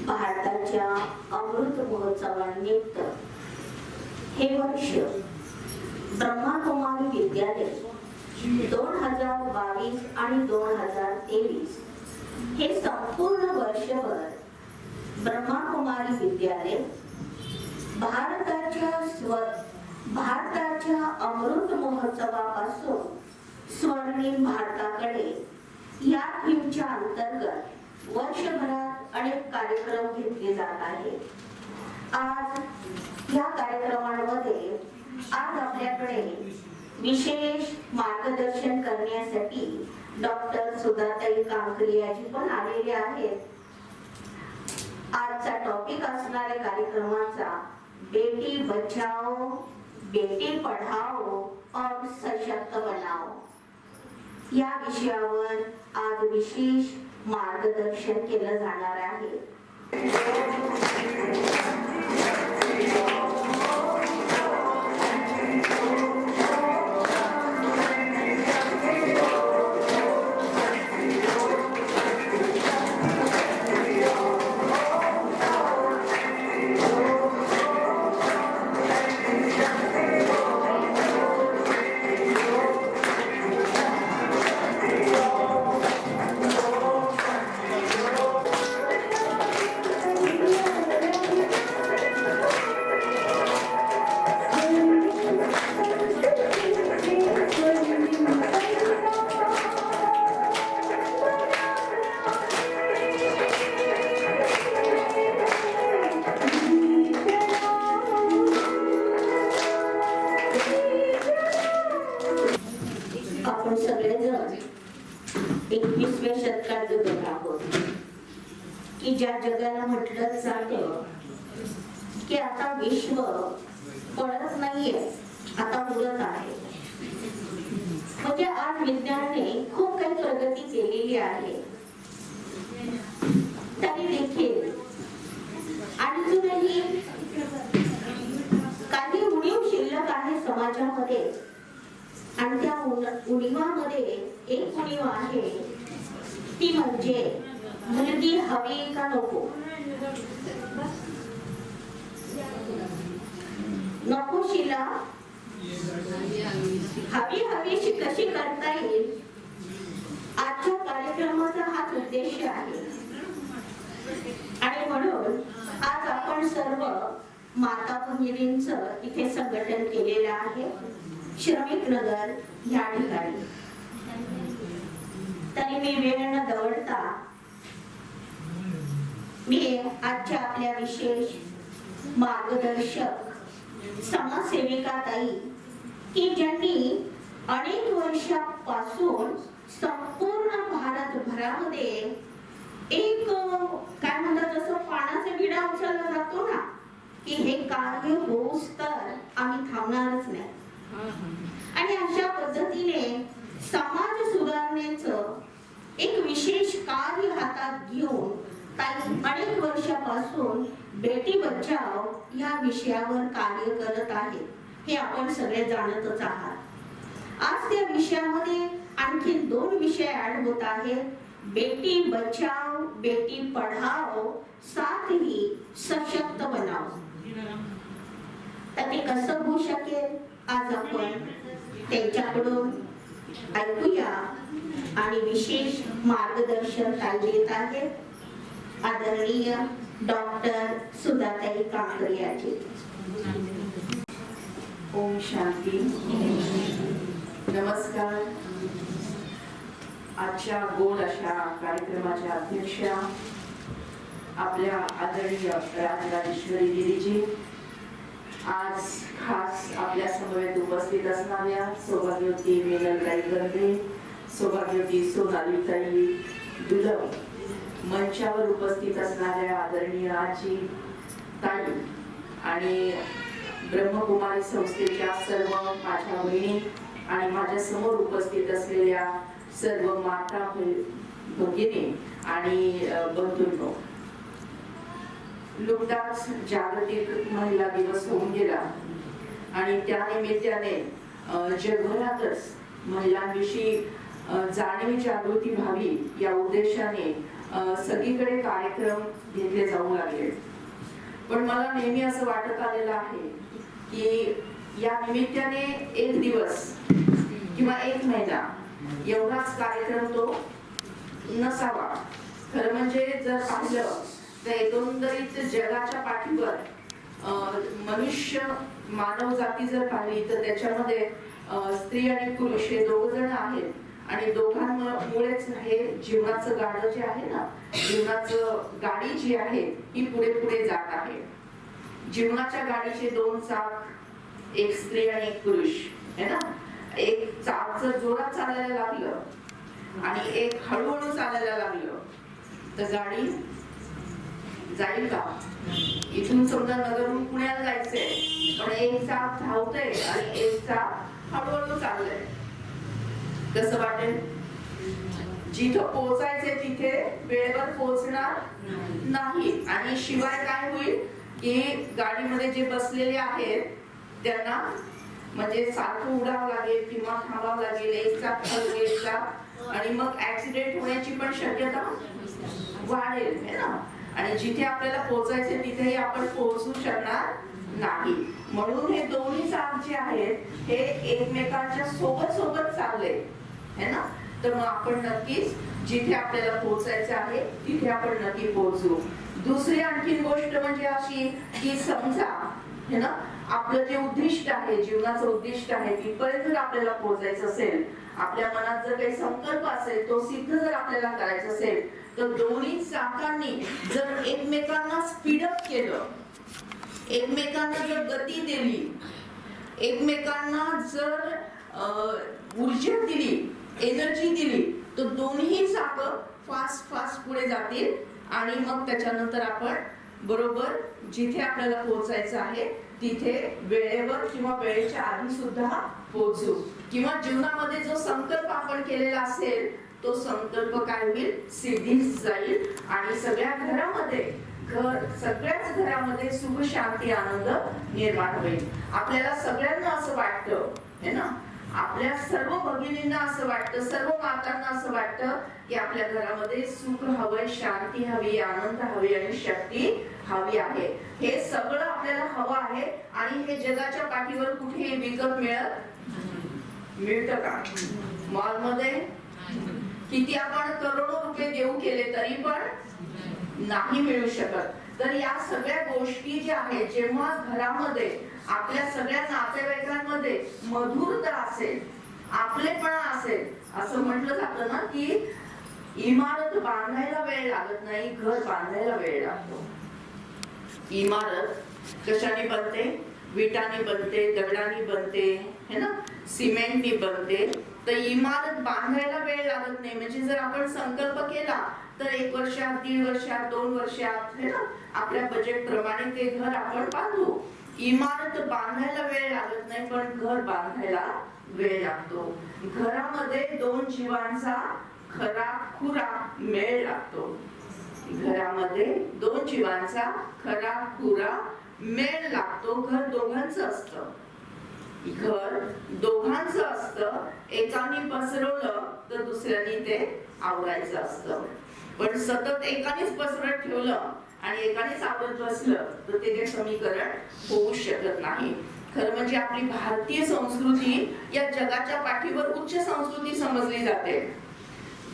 भारताच्या अमृत महोत्सवानिमित्त हे वर्ष ब्रह्माकुमारी विद्यालय 2022 आणि 2023 हे संपूर्ण वर्षभर ब्रह्माकुमारी विद्यालय भारताच्या अमृत महोत्सवापासून स्वर्णिम भारताकडे या थीमच्या अंतर्गत वर्षभरात अनेक कार्यक्रम घेतले जात आहेत। आज या कार्यक्रमांमध्ये आपल्याकडे विशेष मार्गदर्शन करण्यासाठी डॉक्टर सुधाताई कांकरियाजी पण आलेले आहेत। आजचा टॉपिक असणाऱ्या कार्यक्रमाचा बेटी बचाओ बेटी पढ़ाओ और सशक्त बनाओ या विषयावर आज विशेष मार्गदर्शन केलं जाणार आहे। आपण सगळेजण 21व्या शतकात जगत आहोत की ज्या जगाला म्हटलं जातं की आता विश्व पळत नाहीये, आता उडत आहे। म्हणजे आज विज्ञानाने खूप काही प्रगती केलेली आहे, तरी देखील अजूनही काही उणीव शिल्लक आहे समाजामध्ये। आणि त्या उणीवामध्ये एक उणीव आहे, ती म्हणजे मुलगी हवी का नको। नकोशीला हवी हवीशी कशी करता येईल, आजच्या कार्यक्रमाचा हाच उद्देश आहे। आणि म्हणून आज आपण सर्व माता भगिनींचं इथे संघटन केलेलं आहे श्रमिक नगर या ठिकाणी। तरी मी वेळ न दवडता मी आजच्या आपल्या विशेष मार्गदर्शक समाजसेविका ताई की ज्यांनी अनेक वर्षापासून संपूर्ण भारतभरामध्ये एक काय म्हणतात जसं पाण्याचा विडा उचलला जातो ना, की हे कार्य होऊच तर आम्ही थांबणारच नाही। आणि अशा पद्धतीने समाज सुधारण्याचं एक विशेष कार्य हातात घेऊन ताई अनेक वर्षापासून बेटी बचाओ या विषयावर कार्य करत आहे, हे आपण सगळे जाणतच आहात। आज त्या विषयामध्ये आणखी 2 विषय ऍड होत आहेत, बेटी बचाओ बेटी पढ़ाओ साथ ही सशक्त बनाओ। तर ते कसं होऊ शकेल आज आपण त्यांच्याकडून ऐकूया आणि विशेष मार्गदर्शन ताई देत आहेत आदरणीय डॉक्टर सुधाताई कांकरियाजी। ओम शांती। नमस्कार। आजच्या गोड अशा कार्यक्रमाच्या अध्यक्षा आपल्या आदरणीय राजराजेश्वरी दिदीजी, आज खास आपल्या समवेत उपस्थित असणाऱ्या सौभाग्यवती मेनलताई गर्दे, सौभाग्यवती सोनालीताई दुलव, मंचावर उपस्थित असणाऱ्या आदरणीय आजी ताई आणि ब्रह्मकुमारी संस्थेच्या सर्व माझ्या बहिणी आणि माझ्या समोर उपस्थित असलेल्या सर्व माता भगिनी आणि बंधूंनो, नुकताच जागतिक महिला दिवस होऊन गेला आणि त्या निमित्ताने जगभरातच महिलांविषयी जाणीव जागृती व्हावी या उद्देशाने सगळीकडे कार्यक्रम घेतले जाऊ लागले. पण मला नेहमी असं वाटत आलेलं आहे की या निमित्ताने एक दिवस किंवा एक महिना एवढाच कार्यक्रम तो नसावा. खरं म्हणजे जर पाहिलं तर एकंदरीत जगाच्या पाठीवर मनुष्य मानव जाती जर पाहिली तर त्याच्यामध्ये स्त्री आणि पुरुष हे दोघ जण आहेत. आणि दोघांमुळेच हे जीवनाचं गाडं जे आहे ना, जीवनाचं गाडी जी आहे ही पुढे पुढे जात आहे. जीवनाच्या गाडीचे दोन चाक, एक स्त्री आणि एक पुरुष है ना. एक चाक जर जोरात चालायला लागलं आणि एक हळूहळू चालायला लागलं तर गाडी जाईल का? इथून समजा नगरहून पुण्याला जायचंय पण एक चाक धावतंय आणि एक चाक हळूहळू चाललंय. कसं वाटेल? जिथं पोहोचायचंय तिथे वेळेवर पोहोचणार नाही. आणि शिवाय काय होईल की गाडीमध्ये जे बसलेले आहेत त्यांना म्हणजे सारखं उडावं लागेल किंवा थांबावं लागेल. एक चाक एक चाक आणि मग ऍक्सिडेंट होण्याची पण शक्यता वाढेल है ना. आणि जिथे आपल्याला पोहोचायचे तिथेही आपण पोहोचू शकणार नाही. म्हणून हे दोन्ही चाक जे आहेत हे एकमेकांच्या सोबत सोबत चालले है ना. तर मग आपण नक्कीच जिथे आपल्याला पोहोचायचं आहे तिथे आपण नक्की पोहोचू. दुसरी आणखीन गोष्ट म्हणजे अशी की समजा है ना आपलं जे उद्दिष्ट आहे, जीवनाचं उद्दिष्ट आहे तिथपर्यंत जर आपल्याला पोहोचायचं असेल, आपल्या मनात जर काही संकल्प असेल तो सिद्ध जर आपल्याला करायचा असेल तर दोन्ही चाकांनी जर एकमेकांना स्पीडअप केलं, एकमेकांना जर गती दिली, एकमेकांना जर ऊर्जा दिली, एनर्जी दिली तर दोन्ही चाक फास्ट फास्ट पुढे जातील आणि मग त्याच्यानंतर आपण बरोबर जिथे आपल्याला पोहोचायचं आहे तिथे वेळेवर किंवा वेळेच्या आधी सुद्धा पोहोचू. किंवा जीवनामध्ये जो संकल्प आपण केलेला असेल तो संकल्प काय होईल? सिद्धीस जाईल आणि सगळ्या घरामध्ये सगळ्याच घरामध्ये सुख शांती आनंद निर्माण होईल. आपल्याला सगळ्यांना असं वाटतं है ना, आपल्या सर्व भगिनींना असं वाटतं, सर्व मातांना असं वाटतं की आपल्या घरामध्ये सुख हवंय, शांती हवी, आनंद हवी आणि शक्ती हवी आहे. हे सगळं आपल्याला हवं आहे आणि हे जगाच्या पाठीवर कुठे विकत मिळतं का? मॉलमध्ये किती आपण करोडो रुपये देऊ केले तरी पण नाही मिळू शकत. तर या सगळ्या गोष्टी ज्या आहेत जेव्हा घरामध्ये आपल्या सगळ्या नातेवाईकांमध्ये मधुरता असेल, आपलेपणा असेल, असं म्हटलं जातं ना की इमारत बांधायला वेळ लागत नाही, घर बांधायला वेळ लागतो. इमारत कशाने बनते? विटाने बनते, दगडाने बनते है ना, सिमेंटने बनते. तर इमारत बांधायला वेळ लागत नाही. म्हणजे जर आपण संकल्प केला तर 1 वर्षात, 1.5 वर्षात, 2 वर्षात है ना आपल्या बजेट प्रमाणे ते घर आपण बांधू. इमारत बांधायला वेळ लागत नाही पण घर बांधायला वेळ लागतो. घरामध्ये 2 जीवांचा खरा खुरा मेळ लागतो. घरामध्ये 2 जीवांचा खरा खुरा मेळ लागतो. घर दोघांचं असतं, घर दोघांचं असतं. एकाने पसरवलं तर दुसऱ्याने ते आवरायचं असतं. पण सतत एकानेच पसरत ठेवलं आणि एकानेच आवरत बसलं तर ते समीकरण होऊ शकत नाही. खरं म्हणजे आपली भारतीय संस्कृती या जगाच्या पाठीवर उच्च संस्कृती समजली जाते.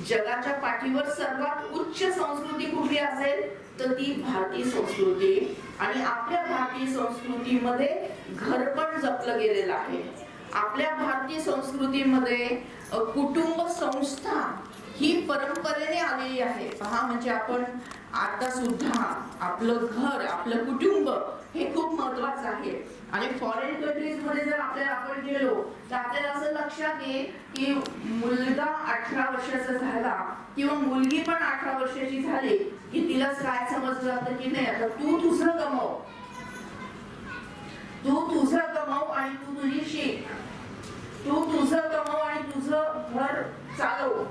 जगाच्या पाठीवर सर्वात उच्च संस्कृती कुठली असेल तर ती भारतीय संस्कृती. आणि आपल्या भारतीय संस्कृतीमध्ये घर पण जपलं गेलेलं आहे. आपल्या भारतीय संस्कृतीमध्ये कुटुंब संस्था ही परंपरेने आलेली आहे. पहा म्हणजे आपण आता सुद्धा आपलं घर, आपलं कुटुंब हे खूप महत्वाचं आहे. आणि फॉरेन कंट्रीज मध्ये जर आपण गेलो तर आपल्याला असं लक्षात येईल की मुलगा 18 वर्षाचा झाला किंवा मुलगी पण 18 वर्षाची झाली की तिला काय समजलं जातं की नाही आता तू तुझं कमव, तू तुझं कमव आणि तू तुझी शिक, तू तुझं कमव आणि तुझं घर चालव.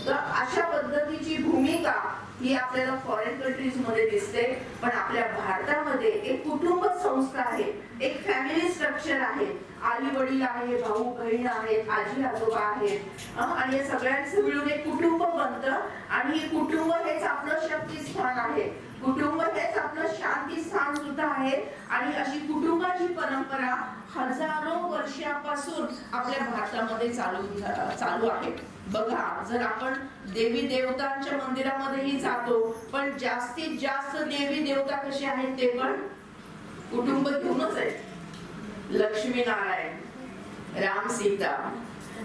तर अशा पद्धतीची भूमिका ही आपल्याला फॉरेन कंट्रीज मध्ये दिसते, पण आपल्या भारतामध्ये एक कुटुंब संस्था आहे, एक फॅमिली स्ट्रक्चर आहे. आई वडील आहे, भाऊ बहीण आहेत, आजी आजोबा आहेत आणि या सगळ्यांचं मिळून एक कुटुंब बनतं. आणि हे कुटुंब हेच आपलं शक्तिस्थान आहे, कुटुंब हेच आपलं शांती स्थान सुद्धा आहे. आणि अशी कुटुंबाची परंपरा हजारो वर्षापासून आपल्या भारतामध्ये चालू आहे. बघा, जर आपण देवी देवतांच्या मंदिरामध्येही जातो, पण जास्तीत जास्त देवी देवता कसे आहेत ते पण कुटुंब घेऊनच आहेत. लक्ष्मी नारायण, राम सीता,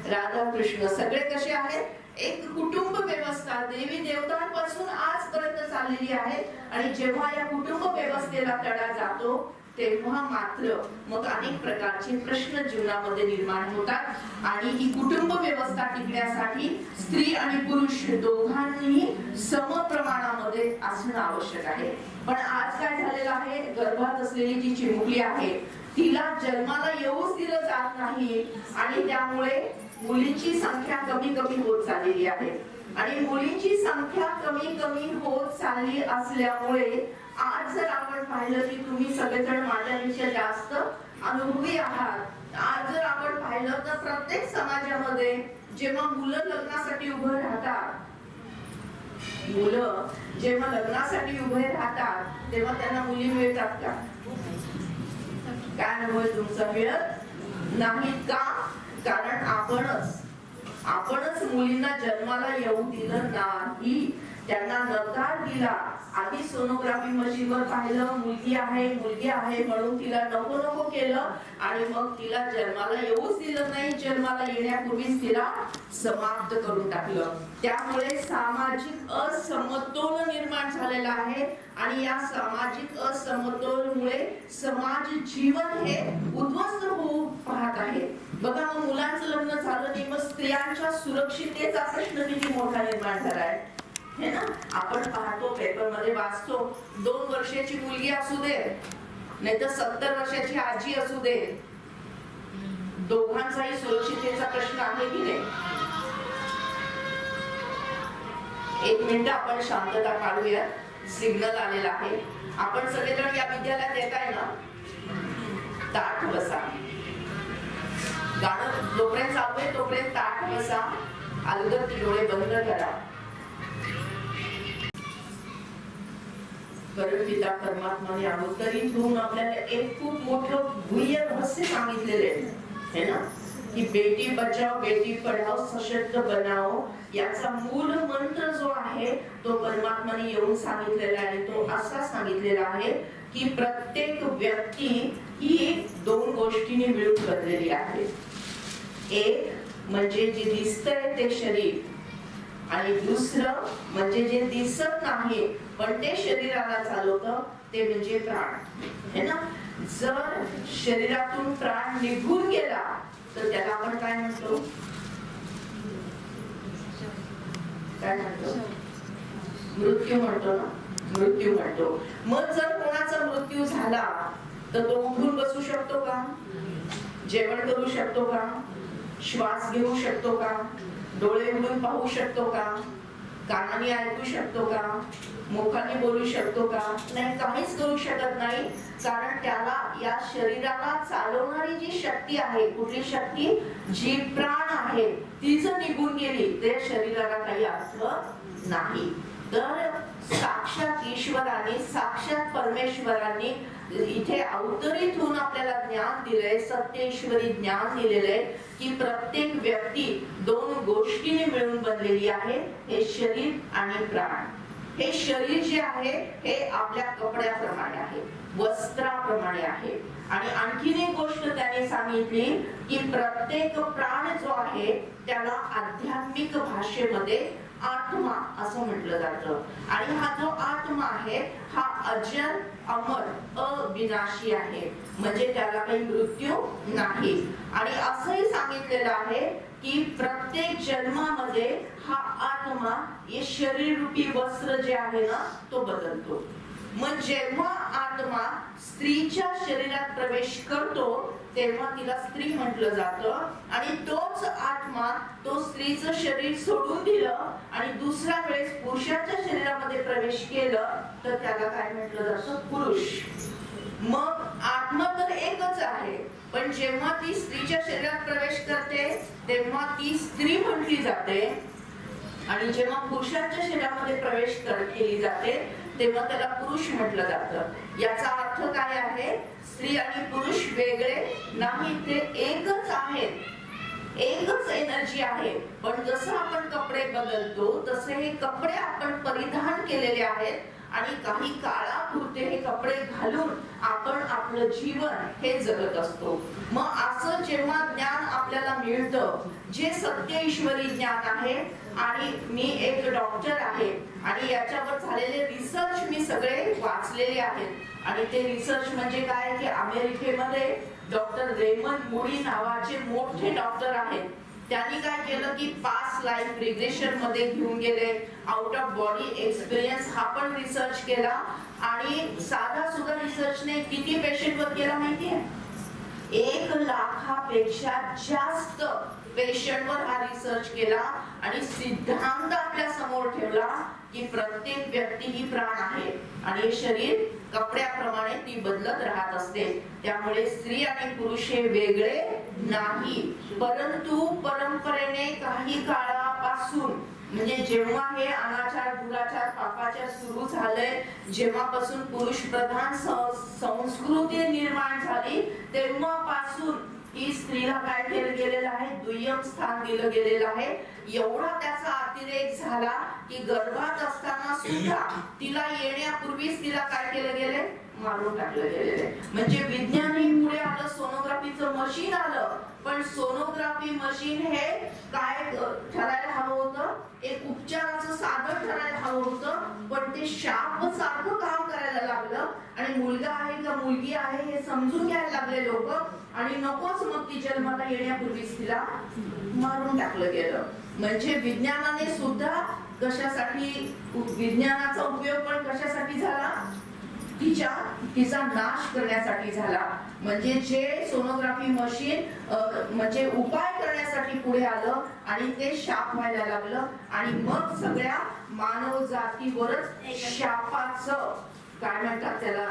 राधा कृष्ण सगळे कसे आहेत? एक कुटुंब व्यवस्था देवी देवतांपासून आजपर्यंत चाललेली आहे. आणि जेव्हा या कुटुंब व्यवस्थेला तडा जातो तेव्हा मात्र मग अनेक प्रकारचे प्रश्न जीवनामध्ये निर्माण होतात. आणि ही कुटुंब व्यवस्था टिकण्यासाठी स्त्री आणि पुरुष दोघांनीही समप्रमाणामध्ये असणं आवश्यक आहे. पण आज काय झालेलं आहे, गर्भात असलेली जी चिमुकली आहे तिला जन्माला येऊच दिलं जात नाही. आणि त्यामुळे मुलींची संख्या कमी कमी होत चाललेली आहे. आणि मुलींची संख्या कमी कमी होत चालली असल्यामुळे आज जर आपण पाहिलं की तुम्ही सगळेजण माझ्यापेक्षा जास्त अनुभवी आहात. आज जर आपण पाहिलं तर प्रत्येक समाजामध्ये जेव्हा मुलं लग्नासाठी उभं राहतात, मुलं जेव्हा लग्नासाठी उभे राहतात तेव्हा त्यांना मुली मिळतात का? काय अनुभव तुमचा? मिळत नाही का? कारण आपणच मुलींना जन्माला येऊ दिलं नाही, त्यांना नकार दिला. आधी सोनोग्राफी मशीनवर पाहिलं, मुलगी आहे म्हणून तिला नको नको केलं आणि मग तिला जन्माला येऊच दिलं नाही, जन्माला येण्यापूर्वीच तिला समाप्त करून टाकलं. त्यामुळे सामाजिक असमतोल निर्माण झालेला आहे. आणि या सामाजिक असमतोलमुळे समाज जीवन हे उद्ध्वस्त होऊ पाहत आहे. बघा, मग मुलांचं लग्न झालं की मग स्त्रियांच्या सुरक्षिततेचा प्रश्न किती मोठा निर्माण झालाय हे ना. आपण पाहतो, पेपर मध्ये वाचतो, 2 वर्षाची मुलगी असू दे नाही तर 70 वर्षाची आजी असू दे, दोघांचाही सुरक्षिततेचा प्रश्न आहे की नाही. 1 मिनिट आपण शांतता काढूया. सिग्नल आलेला आहे. आपण सगळेजण या विद्यालयात येत आहे ना, ताठ बसा. गाणं जोपर्यंत चालू आहे तोपर्यंत ताठ बसा, अलगद डोळे बंद करा. परमपिता परमात्माने अवतरित होऊन आपल्याला एक खूप मोठं गुह्य रहस्य सांगितलेले आहे ना, की बेटी बचाओ बेटी पढाओ सशक्त बनाओ. याचा मूल मंत्र जो आहे तो परमात्माने येऊन सांगितलेला आहे. तो असा सांगितलेला आहे की प्रत्येक व्यक्ती ही 2 गोष्टींनी मिळून बनलेली आहे. एक म्हणजे जे दिसतंय ते शरीर, आणि दुसरं म्हणजे जे दिसत नाही पण ते शरीराला चालवतं ते म्हणजे प्राण, है ना. जर शरीरातून प्राण निघून गेला तर त्याला आपण काय म्हणतो? काय म्हणतो? मृत्यू म्हणतो ना, मृत्यू म्हणतो. मग जर कोणाचा मृत्यू झाला तर तो उठून बसू शकतो का? जेवण करू शकतो का? श्वास घेऊ शकतो का? डोळे उघडून पाहू शकतो का? कानाने ऐकू शकतो का? मुखाने बोलू शकतो का? नाही, काहीच करू शकत नाही. कारण त्याला या शरीराला चालवणारी जी शक्ती आहे, कुठली शक्ती? जी प्राण आहे, ती जर निघून गेली तर शरीराला काही अर्थ नाही. तर साक्षात ईश्वराने, साक्षात परमेश्वराने इथे अवतरित होऊन आपल्याला ज्ञान दिलंय, सत्येश्वरी ज्ञान दिलेलं आहे की प्रत्येक व्यक्ती 2 गोष्टीने मिळून बनलेली आहे, हे शरीर आणि प्राण. हे शरीर जे आहे हे आपल्या कपड्याप्रमाणे आहे, वस्त्राप्रमाणे आहे. आणि आणखीन एक गोष्ट त्याने सांगितली की प्रत्येक प्राण जो आहे त्याला आध्यात्मिक भाषेमध्ये आत्मा असं म्हटलं जातं. आणि हा जो आत्मा आहे हा अजर, अमर, अविनाशी आहे, म्हणजे त्याला काही मृत्यू नाही. आणि असंही सांगितलेलं आहे की प्रत्येक जन्मामध्ये हा आत्मा हे शरीर रूपी वस्त्र जे आहे ना तो बदलतो. मग जेव्हा आत्मा स्त्रीच्या शरीरात प्रवेश करतो तेव्हा तिला स्त्री म्हटलं जातं, आणि तोच आत्मा तो स्त्रीचं शरीर सोडून दिलं आणि दुसऱ्या वेळेस पुरुषाच्या शरीरामध्ये प्रवेश केलं तर त्याला काय म्हटलं जातं? पुरुष. मग आत्मा तर एकच आहे, पण जेव्हा ती स्त्रीच्या शरीरात प्रवेश करते तेव्हा ती स्त्री म्हटली जाते, आणि जेव्हा पुरुषाच्या शरीरामध्ये प्रवेश केली जाते तेव्हा त्याला पुरुष म्हटलं जातं. याचा अर्थ काय आहे? स्त्री आणि पुरुष वेगळे नाही, ते एकच आहेत, एकच एनर्जी आहे. पण जसं आपण कपडे बदलतो तसे हे कपडे आपण परिधान केलेले आहेत आणि काही काळापुरते हे कपडे घालून आपण आपलं जीवन हे जगत असतो. मग असं जेव्हा ज्ञान आपल्याला मिळतं, जे सत्य ईश्वरी ज्ञान आहे, आणि मी एक डॉक्टर आहे आणि याच्यावर झालेले रिसर्च मी सगळे वाचलेले आहेत, आणि ते रिसर्च म्हणजे काय की अमेरिकेमध्ये डॉक्टर रेमंड मुडी नावाचे मोठे डॉक्टर आहेत. त्यांनी काय केलं की पास्ट लाईफ रिग्रेशन मध्ये घेऊन गेले, आउट ऑफ बॉडी एक्सपिरियन्स हा पण रिसर्च केला, आणि साधा सुद्धा रिसर्चने किती पेशंट वर केला माहितीये? 1 लाखापेक्षा जास्त पेशंट वर हा रिसर्च केला, आणि सिद्धांत आपल्या समोर ठेवला की प्रत्येक व्यक्ती ही प्राण आहे आणि शरीर कपड्याप्रमाणे ती बदलत राहत असते. त्यामुळे स्त्री आणि पुरुष हे वेगळे नाही, परंतु परंपरेने काही काळापासून, म्हणजे जेव्हा हे अनाचार दुराचार पापाचार सुरू झालंय, जेव्हापासून पुरुष प्रधान संस्कृती निर्माण झाली तेव्हापासून ही स्त्रीला काय केलं गेलेलं आहे? दुय्यम स्थान दिलं गेलेलं आहे. एवढा त्याचा अतिरेक झाला की गर्भात असताना सुद्धा तिला येण्यापूर्वीच तिला काय केलं गेले? मारून टाकलं गेलेलं आहे. म्हणजे विज्ञानही पुढे आलं, सोनोग्राफीचं मशीन आलं, पण सोनोग्राफी मशीन हे काय ठरायला हवं होतं? एक उपचाराचं साधन ठरायला हवं होतं, पण ते शाप सारखं काम करायला लागलं, आणि मुलगा आहे का मुलगी आहे हे समजून घ्यायला लागले लोक, आणि नकोच मग ती जन्माला येण्यापूर्वीच तिला मारून टाकलं गेलं. म्हणजे विज्ञानाने सुद्धा कशासाठी, विज्ञानाचा उपयोग पण कशासाठी झाला? तिचा नाश करण्यासाठी झाला. म्हणजे जे सोनोग्राफी मशीन म्हणजे उपाय करण्यासाठी पुढे आलं आणि ते शाप व्हायला लागलं, आणि मग सगळ्या मानव जातीवरच शापाचं काय म्हणतात त्याला,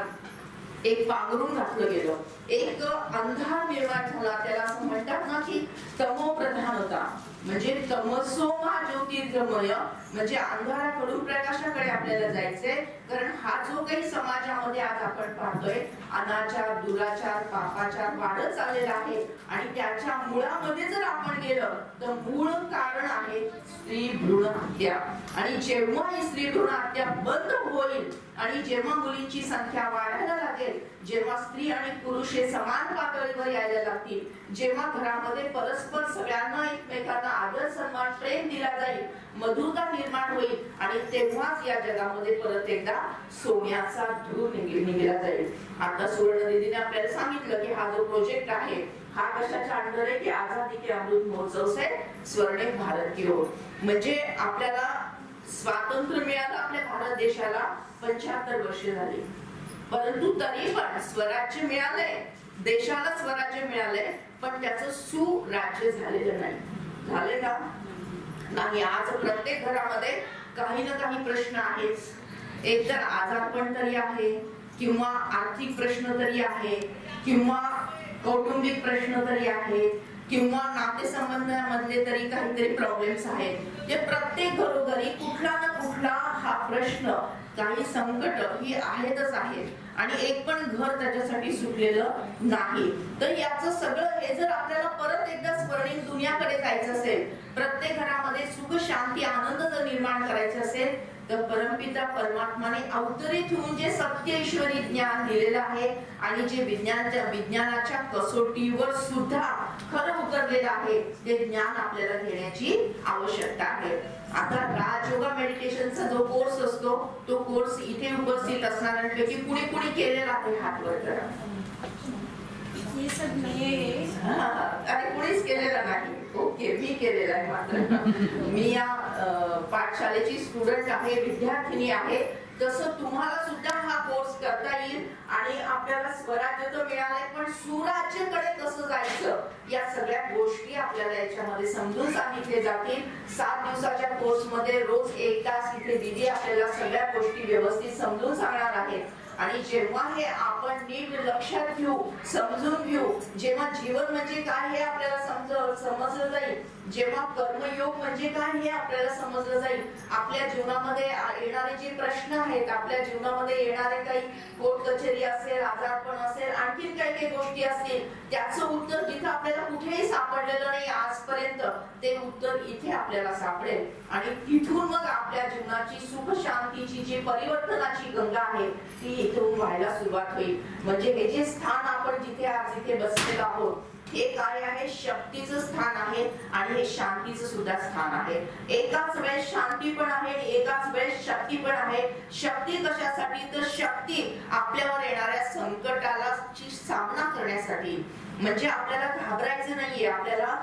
एक पांघरून घातलं गेलं, एक अंधार निर्माण झाला. त्याला असं म्हणतात ना की तमो प्रधान होता, म्हणजे तमसोमा ज्योतिर्गमय, म्हणजे अंधाराकडून प्रकाशाकडे आपल्याला जायचंय. कारण हा जो काही समाजामध्ये आज आपण पाहतोय अनाचार दुराचार पापाचार वाढत चाललेला आहे, आणि त्याच्या मुळामध्ये जर आपण गेलं तर मूळ कारण आहे स्त्री भ्रूण हत्या. आणि जेव्हा ही स्त्री भ्रूण हत्या बंद होईल आणि जेव्हा मुलींची संख्या वाढायला लागेल, जेव्हा स्त्री आणि पुरुष हे समान पातळीवर यायला लागतील, जेव्हा घरामध्ये परस्पर सगळ्यांना एकमेकांना आदर सन्मान प्रेम दिला जाईल, मधुरता निर्माण होईल, आणि तेव्हाच या जगामध्ये परत एकदा सोन्याचा धूर निघला जाईल. आता सुवर्ण दीदीने आपल्याला सांगितलं की हा जो प्रोजेक्ट आहे हा कशाच्या अंडर आहे की आझादी के अमृत महोत्सव से स्वर्णिम भारत की ओर. म्हणजे आपल्याला स्वातंत्र्य मिळालं आपल्या भारत देशाला 75 वर्ष झाली, परंतु तरी पण स्वराज्य मिळालंय, देशाला स्वराज्य मिळालंय, पण त्याचं सुराज्य झालेलं नाही. झाले का? नाही. आज प्रत्येक घरामध्ये काही ना काही प्रश्न आहेच. एक तर आजारपण तरी आहे, किंवा आर्थिक प्रश्न तरी आहे, किंवा कौटुंबिक प्रश्न तरी आहे, किंवा नातेसंबंधांमधले तरी काहीतरी प्रॉब्लेम्स आहेत. जे प्रत्येक घरोघरी कुठला ना कुठला हा प्रश्न, काही संकट ही आहेतच आहेत, आणि एक पण घर त्याच्यासाठी सुटलेलं नाही. तर याचं सगळं हे जर आपल्याला परत एकदा स्वर्णिम दुनियाकडे जायचं असेल, प्रत्येक घरामध्ये सुख शांती आनंद जर निर्माण करायचे असेल, तर परमपिता परमात्माने अवतरित होऊन जे सत्य ईश्वरी ज्ञान दिलेलं आहे, आणि जे विज्ञानाच्या कसोटीवर सुद्धा खरं उतरलेलं आहे, ते ज्ञान आपल्याला घेण्याची आवश्यकता आहे. आता राजयोगा मेडिटेशनचा जो कोर्स असतो, तो कोर्स इथे उपस्थित असणाऱ्यांपैकी कुणी कुणी केलेला आहे हात वर करा. अरे कुणीच केलेला नाही. ओके, मी केलेला आहे. मात्र मी या पाठशाळेची स्टुडंट आहे, विद्यार्थिनी आहे. तसं तुम्हाला सुद्धा हा कोर्स करता येईल, आणि आपल्या आपल्याला स्वराज्य तर मिळालंय, पण सुराज्याकडे कसं जायचं या सगळ्या गोष्टी आपल्याला याच्यामध्ये समजून सांगितले जातील. 7 दिवसाच्या कोर्स मध्ये रोज 1 तास इथे दीदी आपल्याला सगळ्या गोष्टी व्यवस्थित समजून सांगणार आहेत. आणि जेव्हा हे आपण नीट लक्षात घेऊ, समजून घेऊ, जेव्हा जीवन म्हणजे काय हे आपल्याला समजलं जाईल, जेव्हा कर्मयोग म्हणजे काय हे आपल्याला समजलं जाईल, आपल्या जीवनामध्ये येणारे जे प्रश्न आहेत, आपल्या जीवनामध्ये येणारे काही कोर्ट कचेरी असेल, आजारपण असेल, आणखी काही गोष्टी असतील, त्याचं उत्तर जिथं आपल्याला कुठेही सापडलेलं नाही आजपर्यंत, ते उत्तर इथे आपल्याला सापडेल. आणि तिथून मग आपल्या जीवनाची सुख शांतीची जी परिवर्तनाची गंगा आहे ती इथून व्हायला सुरुवात होईल. म्हणजे हे जे स्थान आपण जिथे आज इथे बसलेलो आहोत, हे काय आहे? शक्तीचं स्थान आहे आणि हे शांतीचं सुद्धा स्थान आहे. एकाच वेळेस शांती पण आहे, एकाच वेळेस शक्ती पण आहे. शक्ती कशासाठी? तर शक्ती आपल्यावर येणाऱ्या संकटाला सामना करण्यासाठी. म्हणजे आपल्याला घाबरायचं नाहीये, आपल्याला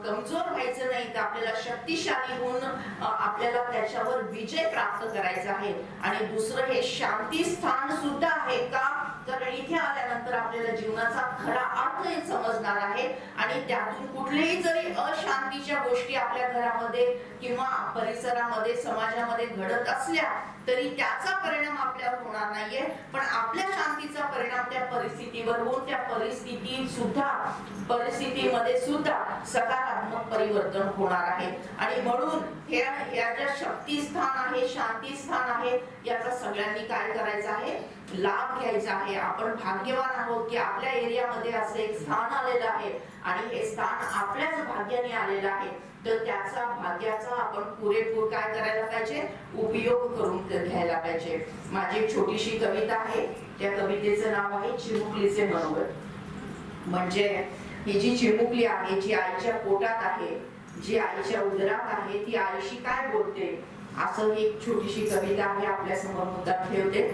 कमजोर व्हायचं नाही, तर आपल्याला शक्तिशाली होऊन आपल्याला त्याच्यावर विजय प्राप्त करायचा आहे. आणि दुसरं हे शांती स्थान सुद्धा आहे का? तर इथे आल्यानंतर आपल्याला जीवनाचा खरा अर्थ हे समजणार आहे. आणि त्यातून कुठलेही जरी अशांतीच्या गोष्टी आपल्या घरामध्ये किंवा परिसरामध्ये समाजामध्ये घडत असल्या तरी त्याचा परिणाम आपल्यावर होणार नाहीये, पण आपल्या शांतीचा परिणाम त्या परिस्थितीवर होऊन त्या परिस्थितीमध्ये सुद्धा सकारात्मक परिवर्तन होणार आहे. आणि म्हणून या ज्या शक्ती स्थान आहे, शांती स्थान आहे, याचा सगळ्यांनी काय करायचं आहे? लाभ घ्यायचा आहे. आपण भाग्यवान आहोत की आपल्या एरियामध्ये असं एक स्थान आलेलं आहे आणि हे स्थान आपल्याच भाग्याने आलेलं आहे. तर त्याचा भाग्याचा आपण पुरेपूर काय करायला पाहिजे? उपयोग करून घ्यायला पाहिजे. माझी एक छोटीशी कविता आहे, त्या कवितेचं नाव आहे चिमुकलीचे मनोगत. म्हणजे ही जी चिमुकली आहे, जी आईच्या पोटात आहे, जी आईच्या उदरात आहे, ती आईशी काय बोलते, असं एक छोटीशी कविता आहे आपल्या समोर मुद्दाम ठेवते.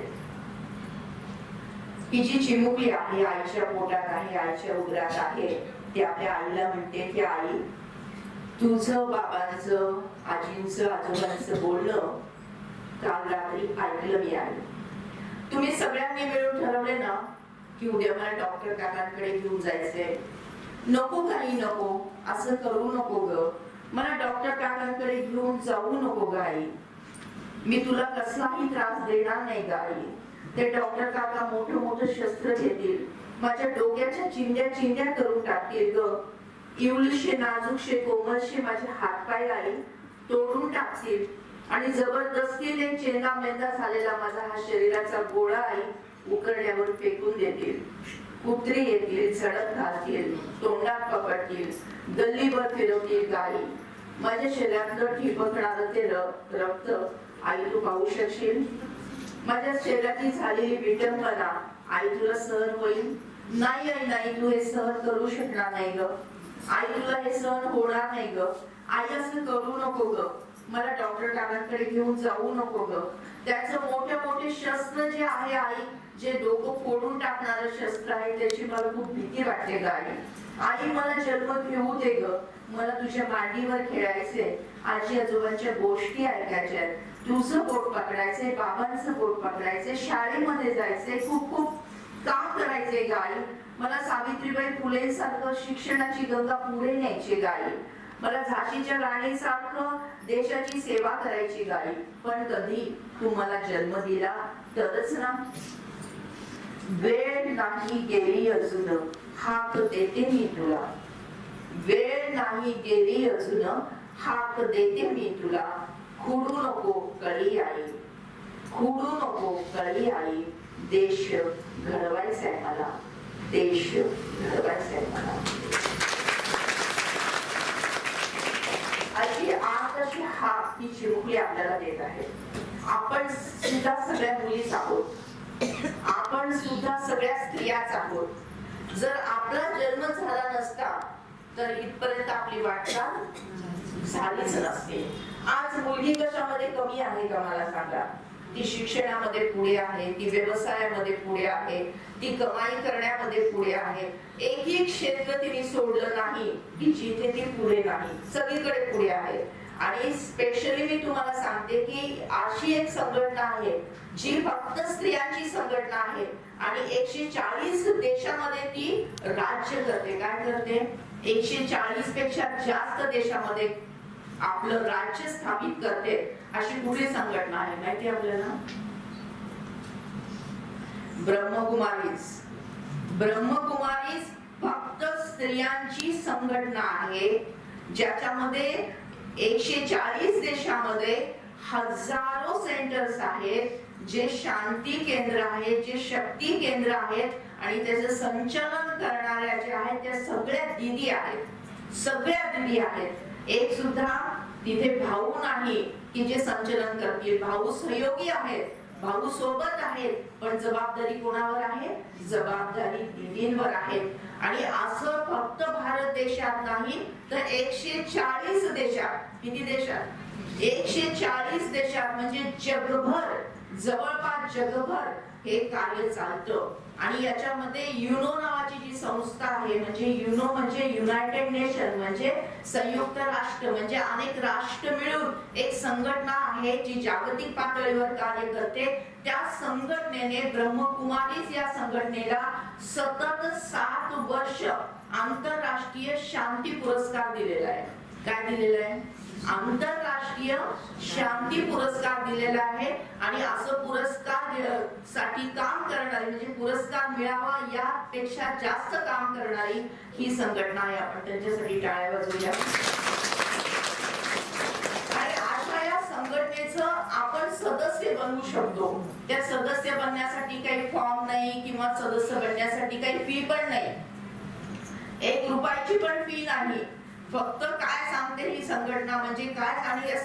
ही जी चिमुकली आहे, आईच्या पोटात आहे, आईच्या उदरात आहे, ती आपल्या आईला म्हणते की आई, तुझं बाबांचं, आजींचं, आजोबांचं बोलणं काल रात्री ऐकलं मी आई. तुम्ही सगळ्यांनी मिळून ठरवले ना की उद्या मला डॉक्टर काकांकडे घेऊन जायचंय. नको काही नको, असं करू नको ग, मला डॉक्टर काकांकडे घेऊन जाऊ नको ग आई. मी तुला कसलाही त्रास देणार नाही ग आई. ते डॉक्टर काका मोठं शस्त्र घेतील, माझ्या डोक्याच्या चिंध्या करून टाकतील ग. इवलीशे नाजूकशे कोमलशे माझे हातपाय आई तोडून टाकतील आणि जबरदस्तीने चेंदा मेंदा झालेला माझा हा शरीराचा गोळा आई उकरड्यावर फेकून देतील. कुत्री येतील, झडप घालतील, तोंडात पकडतील, गल्लीवर फिरवतील गाई. माझ्या शरीरातलं ठिपकणारं ते रक्त आई तू पाहू शकशील. माझ्या शरीराची झालेली विटंबना आई तुला सहन होईल. नाही आई नाही, तू हे सहन करू शकणार नाही ग आई, तुला हे सहन होणार नाही ग आई. असं करू नको ग, मला डॉक्टर काकांकडे घेऊन जाऊ नको ग. त्याचं मोठे शस्त्र जे आहे आई, जे डोकं फोडून टाकणारं शस्त्र आहे, त्याची मला खूप भीती वाटते ग आई. आई मला जन्म घेऊ दे ग, मला तुझ्या मांडीवर खेळायचे, आजी आजोबांच्या गोष्टी ऐकायच्या, तुझं बोट पकडायचंय, बाबांचं बोट पकडायचंय, शाळेमध्ये जायचंय, खूप काम करायचंय ग आई. मला सावित्रीबाई फुले सारखं शिक्षणाची गंगा पुढे न्यायची गाई. मला झाशीच्या राणीसारखं देशाची सेवा करायची गाई. पण कधी तू मला जन्म दिला तरच ना. वेळ नाही गेली अजून, हाक देते मी तुला. वेळ नाही गेली अजून, हाक देते मी तुला. खुडू नको कळी आई, खुडू नको कळी आई. देश घडवायचाय मला, देश घडवायचाय मला. अशी आकाशी हाक ही चिमुकली आपल्याला देत आहे. आपण सुद्धा सगळ्या मुलीच आहोत, आपण सुद्धा सगळ्या स्त्रियाच आहोत. जर आपला जन्म झाला नसता तर इथपर्यंत आपली वाटचाल झालीच नसते. आज मुलगी कशामध्ये कमी आहे का मला सांगा? ती शिक्षणामध्ये पुढे आहे, ती व्यवसायामध्ये पुढे आहे, ती कमाई करण्यामध्ये पुढे आहे. एकही क्षेत्र तिने सोडलं नाही की जिथे ती पुढे नाही, सगळीकडे पुढे आहे. आणि स्पेशली मी तुम्हाला सांगते की अशी एक संघटना आहे जी फक्त स्त्रियांची संघटना आहे आणि 140 देशामध्ये ती राज्य करते. काय करते? 140 पेक्षा जास्त देशामध्ये आपलं राज्य स्थापित करते. अशी कुठली संघटना आहे माहिती आपल्याला? ब्रह्मकुमारीज. ब्रह्मकुमारीज फक्त स्त्रियांची संघटना आहे, ज्याच्यामध्ये 140 देशामध्ये हजारो सेंटर्स आहेत, जे शांती केंद्र आहेत, जे शक्ती केंद्र आहेत, आणि त्याचं संचालन करणाऱ्या जे आहेत त्या सगळ्या दीदी आहेत. सगळ्या दीदी आहेत. एक सुद्धा तिथे भाऊ नाही की जे संचालन करतील. भाऊ सहयोगी आहेत, भाऊ सोबत आहेत, पण जबाबदारी कोणावर आहे? जबाबदारी दीदींवर आहे. आणि असं फक्त भारत देशात नाही तर 140 देशात. किती देशात? 140 देशात, म्हणजे जगभर, जवळपास जगभर हे कार्य चालतं. आणि याच्यामध्ये युनो नावाची जी संस्था आहे, म्हणजे युनो म्हणजे युनायटेड नेशन, म्हणजे संयुक्त राष्ट्र, म्हणजे अनेक राष्ट्र मिळून एक संघटना आहे जी जागतिक पातळीवर कार्य करते. त्या संघटनेने, ब्रह्मकुमारीज या संघटनेला सतत 7 वर्ष आंतरराष्ट्रीय शांती पुरस्कार दिलेला आहे. काय दिलेला आहे? आंतरराष्ट्रीय शांती पुरस्कार दिलेला आहे. आणि असं पुरस्कार साठी काम करणारी, म्हणजे पुरस्कार मिळावा यापेक्षा जास्त काम करणारी ही संघटना आहे. आपण त्यांच्यासाठी टाळ्या वाजवूया. आणि अशा या संघटनेचं आपण सदस्य बनवू शकतो. त्या सदस्य बनण्यासाठी काही फॉर्म नाही किंवा सदस्य बनण्यासाठी काही फी पण नाही. 1 रुपयाची पण फी नाही. फक्त काय सांगते ही संघटना म्हणजे काय, आणि या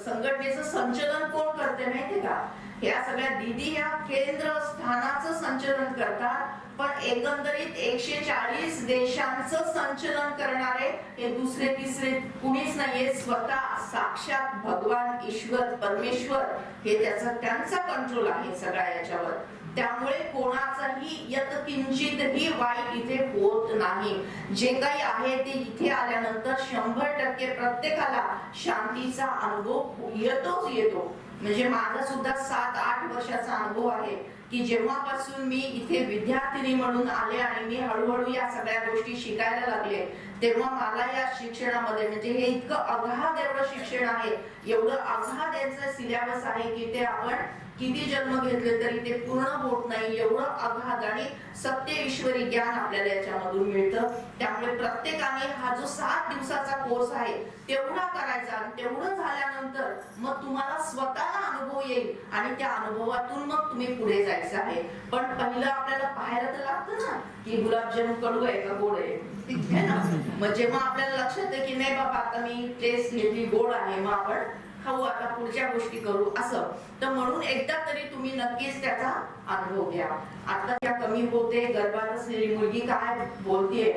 संघटनेचं संचालन कोण करते माहितीये का? या सगळ्या दीदी या केंद्र स्थानाचं संचालन करतात. पण एकंदरीत 140 देशांचं संचालन करणारे हे दुसरे तिसरे कुणीच नाहीये. स्वतः साक्षात भगवान ईश्वर परमेश्वर हे त्यांचा कंट्रोल आहे सगळ्या याच्यावर. त्यामुळे कोणाचाही यत्किंचितही वाईट इथे होत नाही. जे काही आहे ते इथे आल्यानंतर 100% प्रत्येकाला शांतीचा अनुभव येतोच येतो. म्हणजे माझा सुद्धा 7-8 वर्षाचा अनुभव आहे की जेव्हापासून मी इथे विद्यार्थिनी म्हणून आले आणि मी हळूहळू या सगळ्या गोष्टी शिकायला लागले, तेव्हा मला या शिक्षणामध्ये, म्हणजे हे इतकं अगाध एवढं शिक्षण आहे, एवढं अगाध यांचं सिलेबस आहे की ते आपण किती जन्म घेतले तरी ते पूर्ण होत नाही. एवढं अगाध आणि सत्य ईश्वरी ज्ञान आपल्याला याच्यामधून मिळतं. त्यामुळे प्रत्येकाने हा जो 7 दिवसाचा कोर्स आहे तेवढा करायचा. तेवढं झाल्यानंतर मग तुम्हाला स्वतःला अनुभव येईल आणि त्या अनुभवातून मग तुम्ही पुढे जायचं आहे. पण पहिलं आपल्याला पाहायला तर लागतं ना की गुलाबजामुन कडू आहे का गोड आहे ना. मग जेव्हा आपल्याला लक्षात येतं की नाही बाबा आता मी टेस्ट घेतली गोड आहे, मग आपण खाऊ, आता पुढच्या गोष्टी करू असं. तर म्हणून एकदा तरी तुम्ही नक्कीच त्याचा अनुभव घ्या. आता त्या कमी होते, गर्भात असलेली मुलगी काय बोलतेय,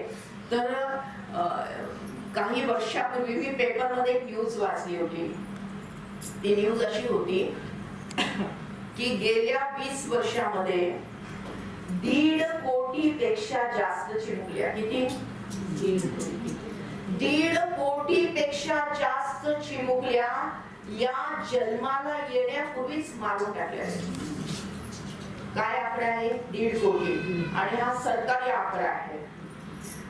तर काही वर्षापूर्वी मी पेपरमध्ये एक न्यूज वाचली होती. ती न्यूज अशी होती की गेल्या 20 वर्षामध्ये 1.5 कोटीपेक्षा जास्त चिमुकल्या. किती? 1.5 कोटीपेक्षा जास्त चिमुकल्या या जन्माला येण्यापूर्वीच मारून टाकल्या. काय आकडा आहे? 1.5 कोटी. आणि हा सरकारी आकडा आहे.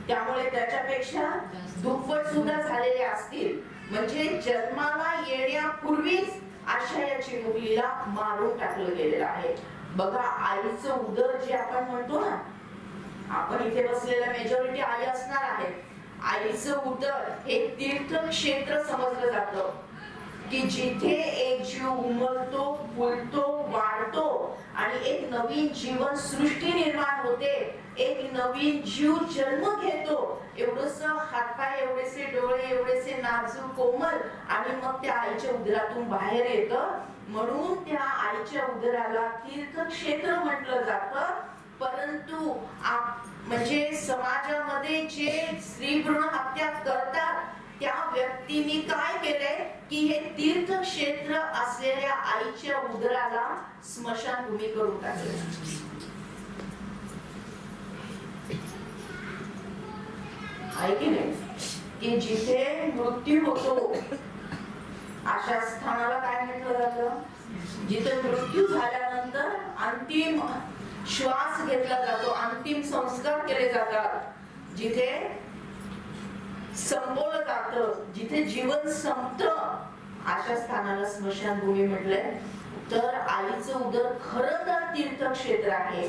त्यामुळे त्याच्यापेक्षा दुप्पट सुद्धा झालेले असतील. म्हणजे जन्माला येण्यापूर्वीच अशा या चिमुकलीला मारून टाकलं गेलेलं आहे. बघा, आईचं उदर जे आपण म्हणतो ना, आपण इथे बसलेला मेजॉरिटी आई असणार आहे. आईचं उदर हे तीर्थक्षेत्र समजलं जातं की जिथे एक जीव उमलतो, फुलतो, वाढतो आणि एक नवीन जीवन सृष्टी निर्माण होते. एक नवीन जीव जन्म घेतो. एवढंस हातपाय, एवढेसे डोळे, एवढेसे नाजूक कोमल, आणि मग त्या आईच्या उदरातून बाहेर येतं. म्हणून त्या आईच्या उदराला तीर्थक्षेत्र म्हटलं जातं. परंतु म्हणजे समाजामध्ये जे स्त्री भ्रूण हत्या करतात त्या व्यक्तींनी काय केलंय की हे तीर्थक्षेत्र असलेल्या आईच्या उदराला स्मशानभूमी करून टाकलं. आहे की नाही? की जिथे मृत्यू होतो अशा स्थानाला काय म्हटलं जातं? जिथे मृत्यू झाल्यानंतर अंतिम श्वास घेतला जातो, अंतिम संस्कार केले जातात, जिथे संपवलं जातं, जिथे जीवन संपतं, अशा स्थानाला स्मशानभूमी म्हटलंय. तर आईचं उदर खरं तर तीर्थक्षेत्र आहे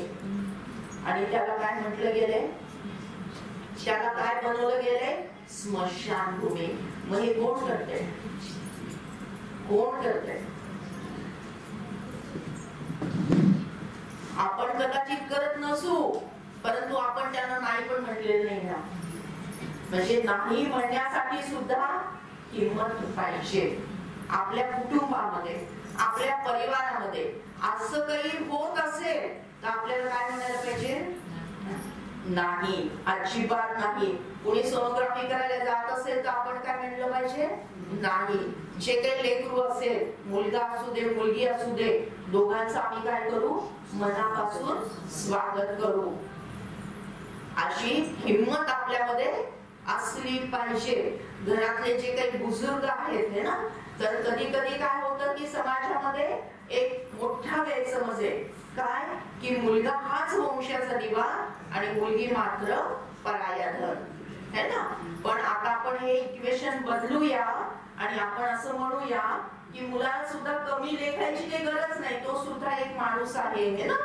आणि त्याला काय म्हटलं गेलंय, त्याला काय बनवलं गेलंय, स्मशानभूमी. मग हे कोण करते, कोण करते? आपण कदाचित करत नसू, परंतु आपण त्यांना नाही पण म्हटलेलं नाही ना. म्हणजे नाही म्हणण्यासाठी सुद्धा हिंमत पाहिजे. आपल्या कुटुंबामध्ये, आपल्या परिवारामध्ये असं काही होत असेल तर आपल्याला काय म्हणायला पाहिजे, नाही, अजिबात नाही. कोणी सोनोग्राफी करायला जात असेल तर आपण काय म्हटलं पाहिजे, नाही. जे काही लेकरू असेल, मुलगा असू दे मुलगी असू दे, दोघांचं आम्ही काय करू, मनापासून स्वागत करू. अशी हिंमत आपल्यामध्ये असली पाहिजे. घरातले जे काही बुजुर्ग आहेत ना, तर कधी कधी काय होतं की समाजामध्ये एक मोठा गैरसमज आहे, काय की मुलगा हाच वंशाचा दिवा आणि मुलगी मात्र पराया धन, है ना. पण आता आपण हे इक्वेशन बदलूया आणि आपण असं म्हणूया की मुलाला सुद्धा कमी लेखायची काही गरज नाही, तो सुद्धा एक माणूस आहे ना,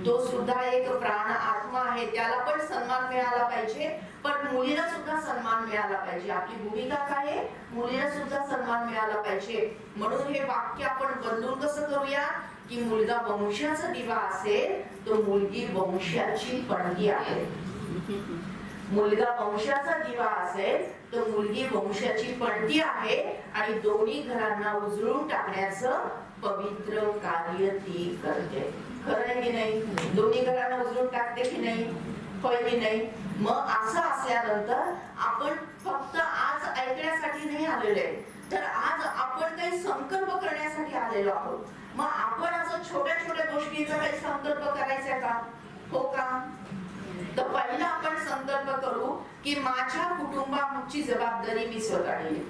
तो सुद्धा एक प्राण आत्मा आहे, त्याला पण सन्मान मिळाला पाहिजे. पण मुलीला सुद्धा सन्मान मिळाला पाहिजे. आपली भूमिका काय आहे, मुलीला सुद्धा सन्मान मिळाला पाहिजे. म्हणून हे वाक्य आपण बदलून कसं करूया की मुलगा वंशाचा दिवा असेल तर मुलगी वंशाची पणती आहे. मुलगा वंशाचा दिवा असेल तर मुलगी वंशाची पणती आहे आणि दोन्ही घरांना उजळून टाकण्याचं पवित्र कार्य ती करते. खरं आहे की नाही? दोन्ही घरांना उजळून टाकते की नाही, होय की नाही? मग असं असल्यानंतर आपण फक्त आज ऐकण्यासाठी नाही आलेलो आहे, तर आज आपण काही संकल्प करण्यासाठी आलेलो आहोत. मग आपण असं छोट्या छोट्या गोष्टींचा काही संकल्प करायचा का, हो का? तर पहिला आपण संकल्प करू की माझ्या कुटुंबाची जबाबदारी मी स्वतः घेईन,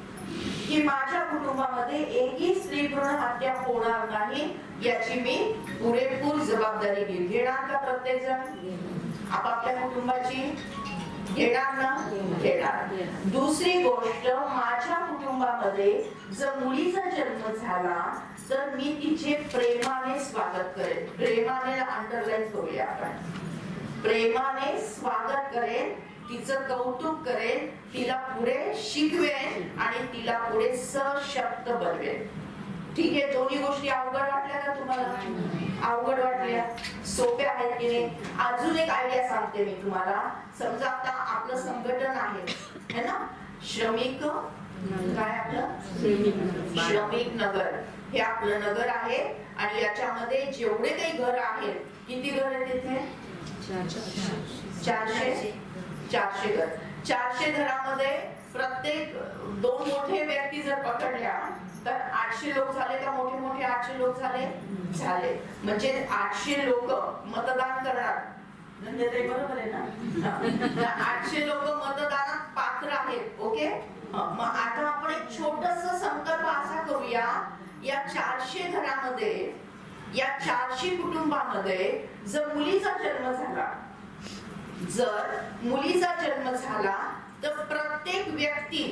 की माझ्या कुटुंबामध्ये एकही स्त्री भ्रूण हत्या होणार नाही याची मी पुरेपूर जबाबदारी घेईन. घेणार का प्रत्येक जण आपापल्या कुटुंबाची? घेणार ना? घेणार. दुसरी गोष्ट, माझ्या कुटुंबामध्ये जर मुलीचा जन्म झाला तर मी तिचे प्रेमाने स्वागत करेन. प्रेमाने अंडरलाईन करूया आपण, प्रेमाने स्वागत करेन, तिचं कौतुक करेन, तिला पुढे शिकवेन आणि तिला पुढे सशक्त बनवेन. ठीक आहे? दोन्ही गोष्टी अवघड वाटल्या का तुम्हाला? अवघड वाटल्या? सोप्या आहेत की नाही? अजून एक आयडिया सांगते मी तुम्हाला. समजा आता आपलं संघटन आहे है ना, श्रमिक, काय आपलं श्रमिक नगर, हे आपलं नगर आहे आणि याच्यामध्ये जेवढे काही घर आहेत, किती घर आहेत तिथे? 400 घर. 400 घरामध्ये प्रत्येक दोन मोठे व्यक्ती जर पकडल्या तर 800 लोक झाले का? मोठे मोठे 800 लोक झाले. म्हणजे 800 लोक मतदान करणार. बरोबर आहे ना? 800 लोक मतदानात पात्र आहेत. ओके. मग आता आपण एक छोटासा संकल्प असा करूया, या 400 घरामध्ये, या 400 कुटुंबामध्ये जर मुलीचा जन्म झाला, जर मुलीचा जन्म झाला तर प्रत्येक व्यक्ती,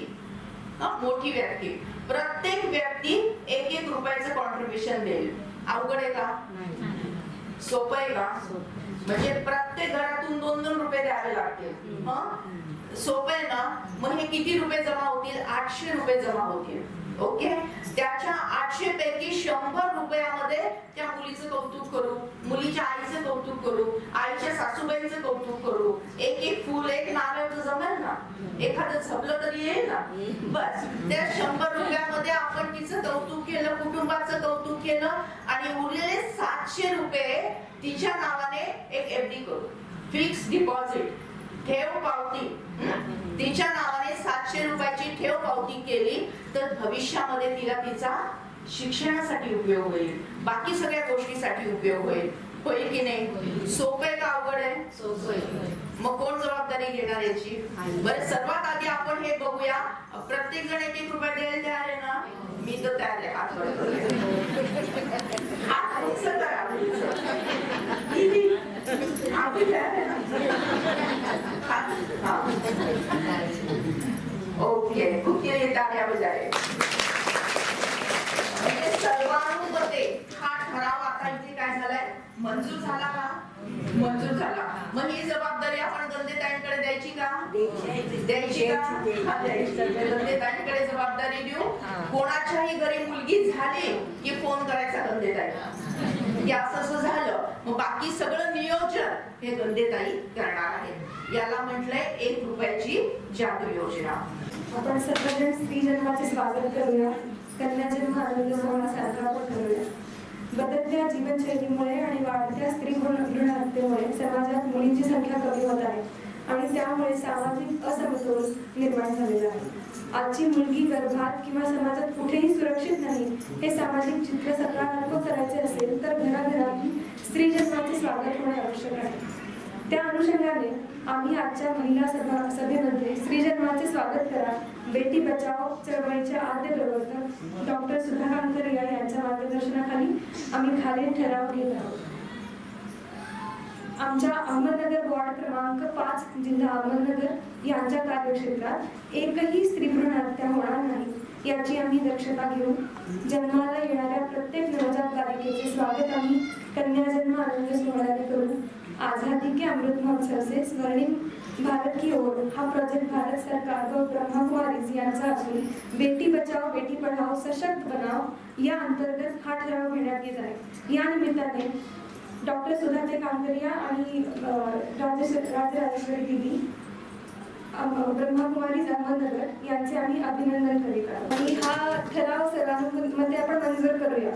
मोठी व्यक्ती, प्रत्येक व्यक्ती 1-1 रुपयाचं कॉन्ट्रीब्युशन देईल. अवघड आहे का? सोपं आहे का? म्हणजे प्रत्येक घरातून 2-2 रुपये द्यावे लागतील. सोपं आहे ना? मग हे किती रुपये जमा होतील? 800 रुपये जमा होतील. ओके. त्याच्या 800 पैकी 100 रुपयामध्ये त्या मुलीचं कौतुक करू, मुलीच्या आईचं कौतुक करू, आईच्या सासूबाईंचं कौतुक करू. एक फुल, एक नारळ तर जमेल ना, एखादं झपलं तरी येईल ना. बस त्या 100 रुपयामध्ये आपण तिचं कौतुक केलं, कुटुंबाचं कौतुक केलं आणि उरलेले 700 रुपये तिच्या नावाने एक FD करू, फिक्स डिपॉझिट, ठेव पावती. तिच्या नावाने 700 रुपयाची ठेव पावती केली तर भविष्यामध्ये तिला तिचा शिक्षणासाठी उपयोग होईल, बाकी सगळ्या गोष्टीसाठी उपयोग होईल. होईल की नाही? सोपं आहे का अवघड आहे? सोपं आहे. मग कोण जबाबदारी घेणार याची? बरं, सर्वात आधी आपण हे बघूया, प्रत्येक जण 1-1 रुपये द्यायला तयार आहे ना? मी तर तयार आहे. हात आम्ही तयार आहे ना. ओके, कुठे टाळ्या बजावे. म्हणजे सर्वानुमते हा ठराव आता इथे काय झालाय, मंजूर झाला का? मंजूर झाला. मग ही जबाबदारी आपण गंदेताईंकडे द्यायची का? द्यायची का? हा, द्यायची. गंदेताईंकडे जबाबदारी देऊ. कोणाच्याही घरी मुलगी झाली की फोन करायचा गंदेताई की असं असं झालं. मग बाकी सगळं नियोजन हे गंदेताई करणार आहेत. याला म्हटलंय 1 रुपयाची जादू योजना. आपण सर्वजण स्त्री जन्माचे स्वागत करूया. कन्या जन्म आनंद सोहळा साजरा पण करूया. बदलत्या जीवनशैलीमुळे आणि वाढत्या स्त्री भ्रूण हत्येमुळे समाजात मुलींची संख्या कमी होत आहे आणि त्यामुळे सामाजिक असमतोल निर्माण झालेला आहे. आजची मुलगी गर्भात किंवा समाजात कुठेही सुरक्षित नाही हे सामाजिक चित्र सकारात्मक करायचे असेल तर घराघरात स्त्री जन्माचे स्वागत होणे आवश्यक आहे. त्या अनुषंगाने आम्ही आजच्या महिला सभेमध्ये स्त्री जन्माचे स्वागत करा बेटी बचाओ चळवळीच्या आद्य प्रवर्तक डॉक्टर सुधाकांत रिया यांच्या मार्गदर्शनाखाली आम्ही खालील ठराव घेत आहोत. आमच्या अहमदनगर वॉर्ड क्रमांक 5 जिल्हा अहमदनगर यांच्या कार्यक्षेत्रात एकही स्त्री भ्रूण हत्या होणार नाही याची आम्ही दक्षता घेऊ. जन्माला येणाऱ्या प्रत्येक नवजात बालिकेचे स्वागत आम्ही कन्या जन्म आनंद सोहळ्याने करू. आझादी के अमृत महोत्सव से स्वर्णिम भारत की ओर हा प्रोजेक्ट भारत सरकार व ब्रह्मकुमारीज यांचा असून बेटी बचाओ बेटी पढाओ सशक्त बनाओ या अंतर्गत हा ठराव घेण्यात येत आहे. या निमित्ताने डॉक्टर सुधाते कांकरिया आणि राजराजेश्वरी दिदी ब्रह्मकुमारीज अहमदनगर यांचे आम्ही अभिनंदन करीत आहोत आणि हा ठराव सर्वानुमते आपण मंजूर करूया.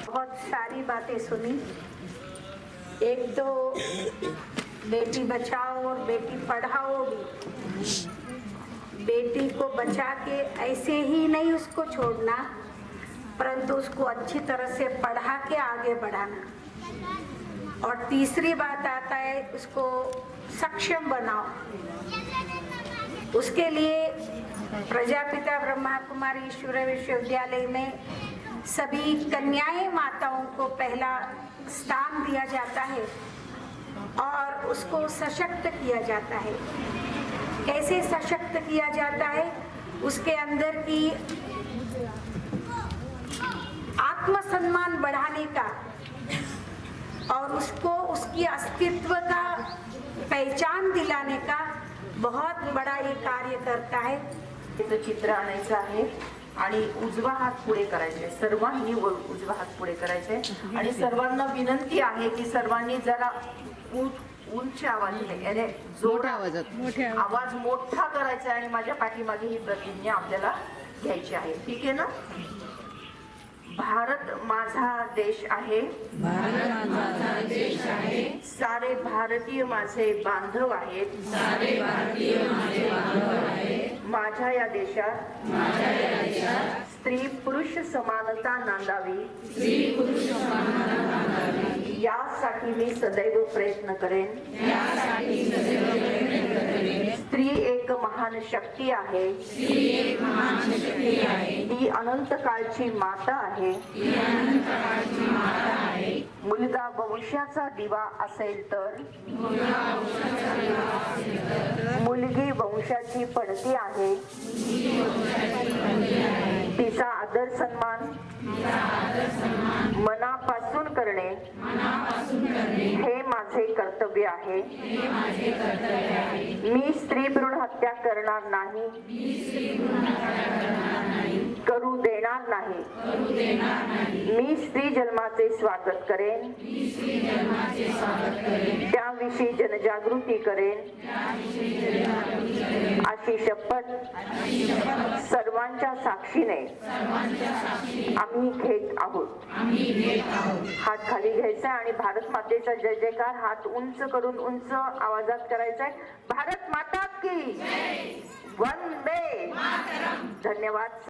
बहुत सारी बातें सुनी. एक तो बेटी बचाओ और बेटी पढ़ाओ भी. बेटी को बचा के ऐसे ही नहीं उसको छोड़ना परंतु उसको अच्छी तरह से पढ़ा के आगे बढ़ाना. और तीसरी बात आता है उसको सक्षम बनाओ. उसके लिए प्रजापिता ब्रह्मा कुमारी ईश्वरीय विश्वविद्यालय में सभी कन्याएं माताओं को पहला स्थान दिया जाता है और उसको सशक्त किया जाता है. कैसे सशक्त किया जाता है? उसके अंदर की आत्मसम्मान बढ़ाने का और उसको उसकी अस्तित्व का पहचान दिलाने का बहुत बड़ा ये कार्य करता है. त्याचं चित्र आणायचं आहे आणि उजवा हात पुढे करायचे. सर्वांनी उजवा हात पुढे करायचे आणि सर्वांना विनंती आहे की सर्वांनी जरा उंच आवाजाने याने जोर आवाज मोठा करायचा आणि माझ्या पाठीमागे ही प्रतिज्ञा आपल्याला घ्यायची आहे. ठीक आहे ना? भारत माझा देश आहे. भारत माझा देश आहे. सारे भारतीय माझे बांधव आहेत. सारे भारतीय माझे बांधव आहेत. माझ्या या देशात स्त्री पुरुष समानता नांदावी. स्त्री पुरुष समानता नांदावी यासाठी मी सदैव प्रयत्न करेन. यासाठी सदैव प्रयत्न करेन. स्त्री एक महान शक्ती आहे. स्त्री एक महान शक्ती आहे. ती अनंत काळची माता आहे. ती अनंत काळची माता आहे. मुलगा वंशाचा दिवा असेल तर मुलगी वंशाची पणती आहे. तिचा आदर सन्मान मनापासून करणे हे माझे कर्तव्य आहे. मी स्त्री भ्रूण हत्या करणार नाही. करू देणार नाही. मी स्त्री जन्माचे स्वागत करेन. त्याविषयी जनजागृती करेन. अशी शपथ सर्वांच्या साक्षीने आम्ही घेत आहोत. हात खाली घ्यायचा आणि भारत मातेचा जय जयकार हात उंच करून उंच आवाजात करायचा आहे. भारत माता की वंदे. धन्यवाद.